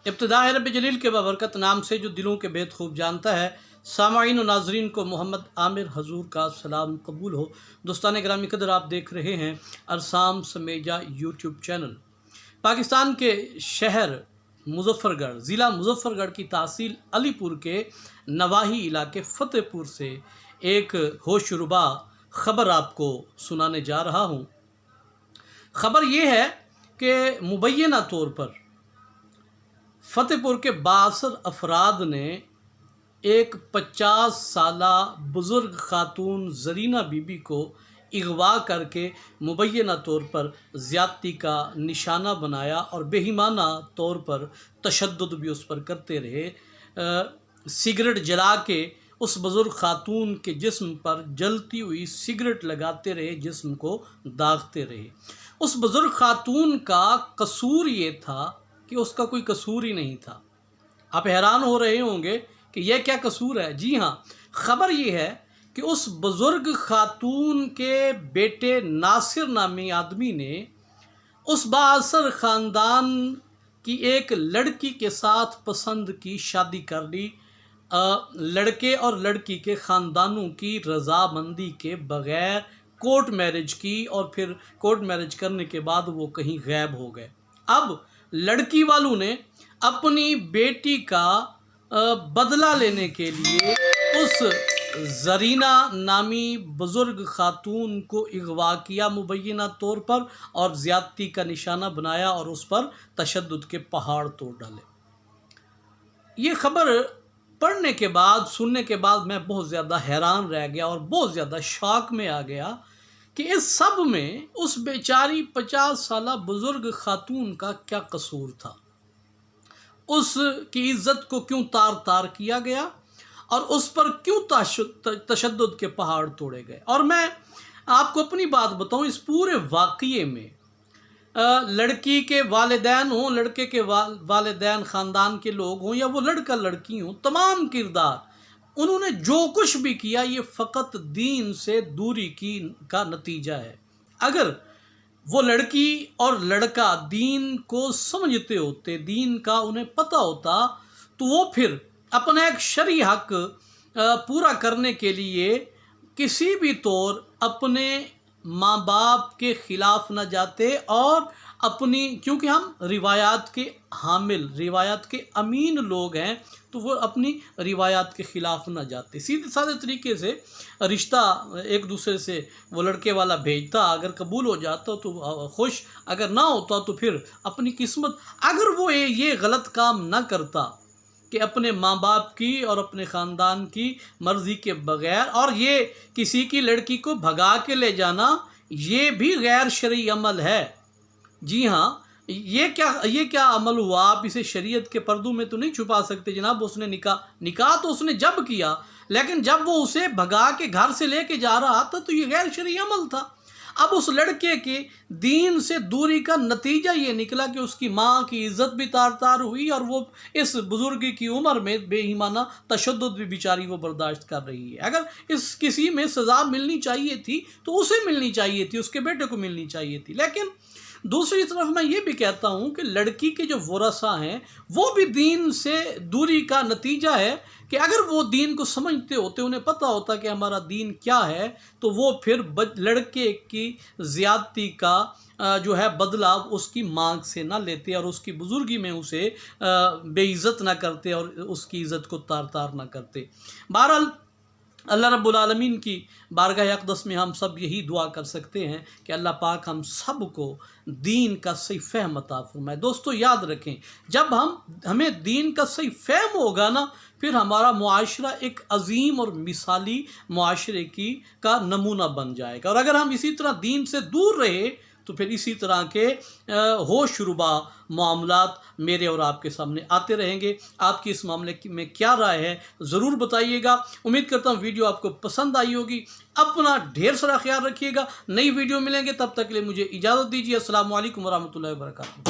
इब्तिदा है रब जलील के बाबरकत नाम से जो दिलों के भेद खूब जानता है। सामाईन और नाजरीन को मोहम्मद आमिर हजूर का सलाम कबूल हो। दोस्तान ग्रामी कदर, आप देख रहे हैं अरसाम समेजा यूट्यूब चैनल। पाकिस्तान के शहर मुजफ्फरगढ़, ज़िला मुजफ्फरगढ़ की तहसील अलीपुर के नवाही इलाके फ़तेहपुर से एक होशरुबा ख़बर आपको सुनाने जा रहा हूँ। ख़बर ये है कि मुबैना तौर पर फ़तेहपुर के बासर अफराद ने एक 50 साला बुज़ुर्ग ख़ातून ज़रीना बीबी को अगवा करके मुबैना तौर पर ज़्यादती का निशाना बनाया और बेईमाना तौर पर तशद्दुद भी उस पर करते रहे। सिगरेट जला के उस बुज़ुर्ग ख़ातून के जिस्म पर जलती हुई सिगरेट लगाते रहे, जिस्म को दागते रहे। उस बुज़ुर्ग ख़ातून का कसूर ये था कि उसका कोई कसूर ही नहीं था। आप हैरान हो रहे होंगे कि यह क्या कसूर है। जी हाँ, ख़बर ये है कि उस बुज़ुर्ग ख़ातून के बेटे नासिर नामी आदमी ने उस बाअसर ख़ानदान की एक लड़की के साथ पसंद की शादी कर ली, लड़के और लड़की के ख़ानदानों की रज़ामंदी के बग़ैर कोर्ट मैरिज की, और फिर कोर्ट मैरिज करने के बाद वो कहीं गायब हो गए। अब लड़की वालों ने अपनी बेटी का बदला लेने के लिए उस ज़रीना नामी बुज़ुर्ग ख़ातून को अगवा किया मुबैना तौर पर, और ज़्यादती का निशाना बनाया और उस पर तशद्दुद के पहाड़ तोड़ डाले। ये ख़बर पढ़ने के बाद, सुनने के बाद मैं बहुत ज़्यादा हैरान रह गया और बहुत ज़्यादा शॉक में आ गया कि इस सब में उस बेचारी 50 साला बुज़ुर्ग ख़ातून का क्या कसूर था। उसकी इज़्ज़त को क्यों तार तार किया गया और उस पर क्यों तशद्दुद के पहाड़ तोड़े गए। और मैं आपको अपनी बात बताऊं, इस पूरे वाक़ये में लड़की के वालिदैन हों, लड़के के वालिदैन ख़ानदान के लोग हों, या वो लड़का लड़की हों, तमाम किरदार उन्होंने जो कुछ भी किया ये फ़कत दीन से दूरी का नतीजा है। अगर वो लड़की और लड़का दीन को समझते होते, दीन का उन्हें पता होता, तो वो फिर अपना एक शरई हक पूरा करने के लिए किसी भी तौर अपने माँ बाप के ख़िलाफ़ न जाते, और अपनी, क्योंकि हम रिवायात के हामिल, रिवायात के अमीन लोग हैं, तो वो अपनी रिवायात के ख़िलाफ़ न जाते। सीधे साधे तरीके से रिश्ता एक दूसरे से वो लड़के वाला भेजता, अगर कबूल हो जाता तो खुश, अगर ना होता तो फिर अपनी किस्मत। अगर वो ये गलत काम ना करता कि अपने माँ बाप की और अपने ख़ानदान की मर्ज़ी के बग़ैर, और ये किसी की लड़की को भगा के ले जाना, ये भी गैर शरई अमल है। जी हाँ, ये क्या अमल हुआ। आप इसे शरीयत के पर्दों में तो नहीं छुपा सकते जनाब। उसने निकाह तो उसने जब किया, लेकिन जब वो उसे भगा के घर से लेके जा रहा था तो ये गैर शरई अमल था। अब उस लड़के के दीन से दूरी का नतीजा ये निकला कि उसकी माँ की इज़्ज़त भी तार तार हुई, और वो इस बुज़ुर्ग की उम्र में बेईमाना तशद्दुद भी बेचारी वो बर्दाश्त कर रही है। अगर इस किसी में सज़ा मिलनी चाहिए थी तो उसे मिलनी चाहिए थी, उसके बेटे को मिलनी चाहिए थी। लेकिन दूसरी तरफ मैं ये भी कहता हूँ कि लड़की के जो वरसा हैं वो भी दीन से दूरी का नतीजा है कि अगर वो दीन को समझते होते, उन्हें पता होता कि हमारा दीन क्या है, तो वो फिर लड़के की ज़्यादती का जो है बदला उसकी मांग से ना लेते, और उसकी बुज़ुर्गी में उसे बेइज़्ज़त ना करते, और उसकी इज़्ज़त को तार तार ना करते। बहरहाल अल्लाह रब्बुल आलमीन की बारगाह अक़दस में हम सब यही दुआ कर सकते हैं कि अल्लाह पाक हम सब को दीन का सही फ़हम अता फ़रमाए। दोस्तों याद रखें, जब हमें दीन का सही फ़हम होगा ना, फिर हमारा मुआशरा एक अज़ीम और मिसाली मुआशरे का नमूना बन जाएगा। और अगर हम इसी तरह दीन से दूर रहे तो फिर इसी तरह के होशरुबा मामलात मेरे और आपके सामने आते रहेंगे। आपकी इस मामले में क्या राय है ज़रूर बताइएगा। उम्मीद करता हूँ वीडियो आपको पसंद आई होगी। अपना ढेर सारा ख्याल रखिएगा। नई वीडियो मिलेंगे, तब तक के लिए मुझे इजाज़त दीजिए। अस्सलामु अलैकुम वरहमतुल्लाहि वबरकातुहू।